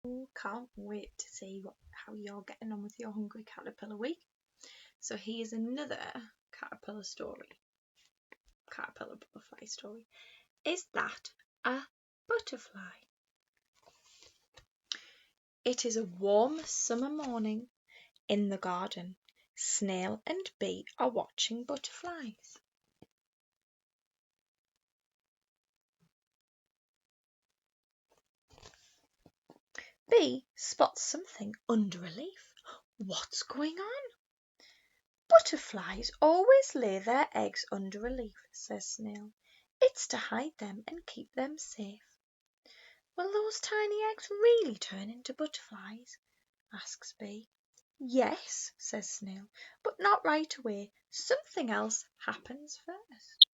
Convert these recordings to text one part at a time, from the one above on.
Can't wait to see how you're getting on with your Hungry Caterpillar week. So here's another caterpillar butterfly story. Is that a butterfly? It is a warm summer morning in the garden. Snail and bee are watching butterflies. Bee spots something under a leaf. What's going on? Butterflies always lay their eggs under a leaf, says Snail. It's to hide them and keep them safe. Will those tiny eggs really turn into butterflies? Asks Bee. Yes, says Snail, but not right away. Something else happens first.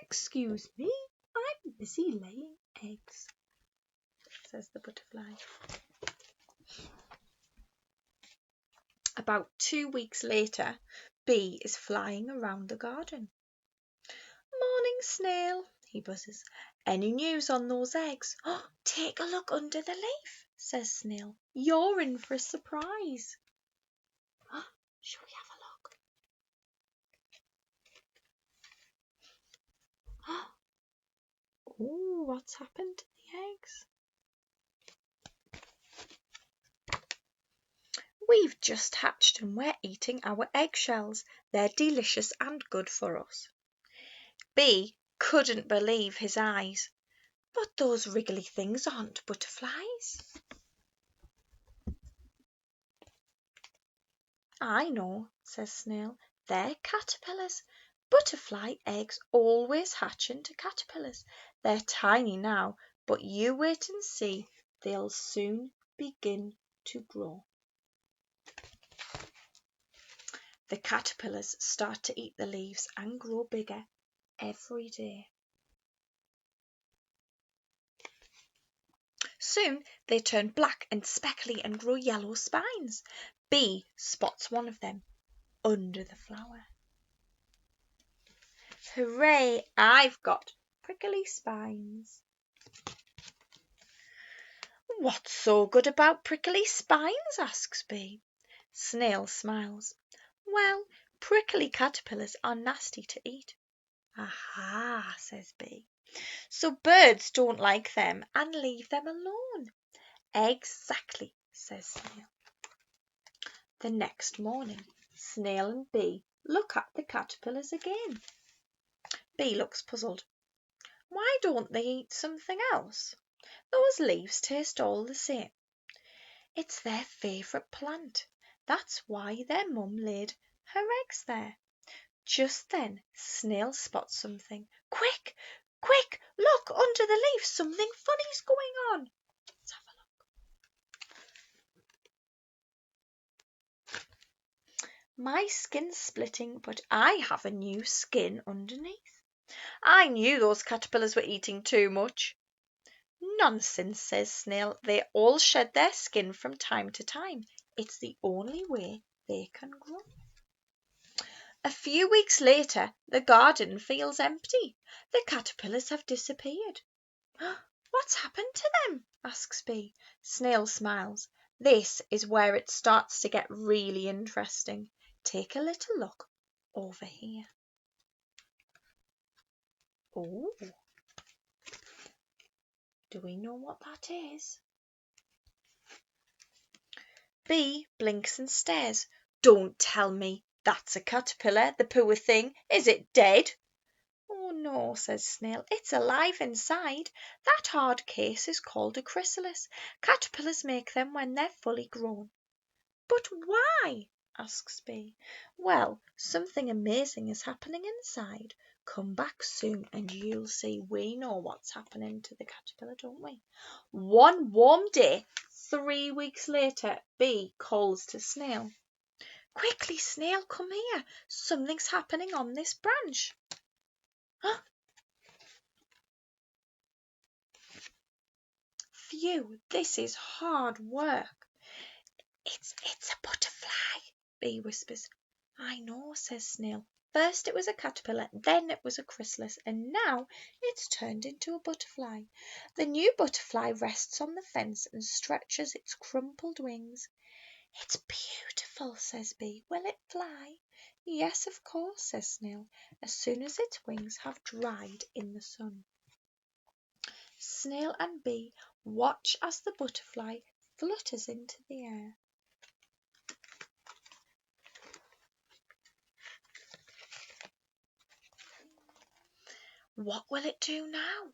Excuse me, I'm busy laying eggs, says the butterfly. About 2 weeks later, Bee is flying around the garden. Morning, Snail, he buzzes. Any news on those eggs? Oh, take a look under the leaf, says Snail. You're in for a surprise. Shall we have a look? Oh, what's happened to the eggs? We've just hatched and we're eating our eggshells. They're delicious and good for us. Bee couldn't believe his eyes. But those wriggly things aren't butterflies. I know, says Snail. They're caterpillars. Butterfly eggs always hatch into caterpillars. They're tiny now, but you wait and see. They'll soon begin to grow. The caterpillars start to eat the leaves and grow bigger every day. Soon they turn black and speckly and grow yellow spines. Bee spots one of them under the flower. Hooray, I've got prickly spines. What's so good about prickly spines? Asks Bee. Snail smiles. Well, prickly caterpillars are nasty to eat. Aha, says Bee. So birds don't like them and leave them alone. Exactly, says Snail. The next morning, Snail and Bee look at the caterpillars again. Bee looks puzzled. Why don't they eat something else? Those leaves taste all the same. It's their favourite plant. That's why their mum laid her eggs there. Just then Snail spots something. Quick, quick, look under the leaf. Something funny's going on. Let's have a look. My skin's splitting, but I have a new skin underneath. I knew those caterpillars were eating too much. Nonsense, says Snail. They all shed their skin from time to time. It's the only way they can grow. A few weeks later, the garden feels empty. The caterpillars have disappeared. What's happened to them? Asks Bee. Snail smiles. This is where it starts to get really interesting. Take a little look over here. Oh. Do we know what that is? Bee blinks and stares. Don't tell me that's a caterpillar, the poor thing. Is it dead? Oh no, says Snail. It's alive inside. That hard case is called a chrysalis. Caterpillars make them when they're fully grown. But why? Asks Bee. Well, something amazing is happening inside. Come back soon and you'll see. We know what's happening to the caterpillar, don't we? One warm day, 3 weeks later, Bee calls to Snail. Quickly, Snail, come here. Something's happening on this branch. Phew, this is hard work. It's a butterfly, Bee whispers. I know, says Snail. First it was a caterpillar, then it was a chrysalis, and now it's turned into a butterfly. The new butterfly rests on the fence and stretches its crumpled wings. "It's beautiful," says Bee. "Will it fly?" "Yes, of course," says Snail, "as soon as its wings have dried in the sun." Snail and Bee watch as the butterfly flutters into the air. "What will it do now?"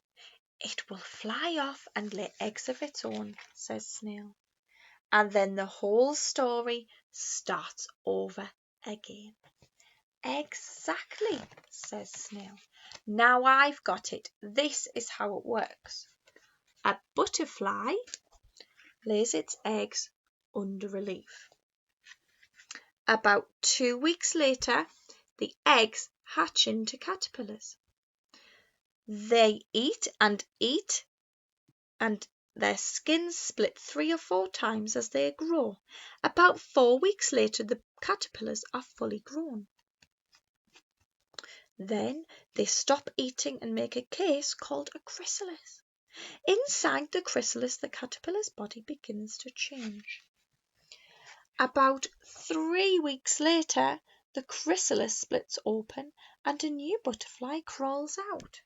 "It will fly off and lay eggs of its own," says Snail. And then the whole story starts over again. "Exactly," says Snail. "Now I've got it. This is how it works. A butterfly lays its eggs under a leaf. About 2 weeks later, the eggs hatch into caterpillars. They eat, and their skins split 3 or 4 times as they grow. About 4 weeks later, the caterpillars are fully grown. Then they stop eating and make a case called a chrysalis. Inside the chrysalis, the caterpillar's body begins to change. About 3 weeks later, the chrysalis splits open and a new butterfly crawls out.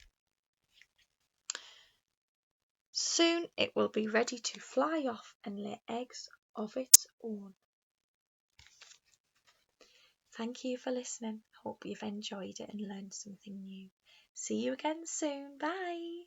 Soon it will be ready to fly off and lay eggs of its own. Thank you for listening. I hope you've enjoyed it and learned something new. See you again soon. Bye.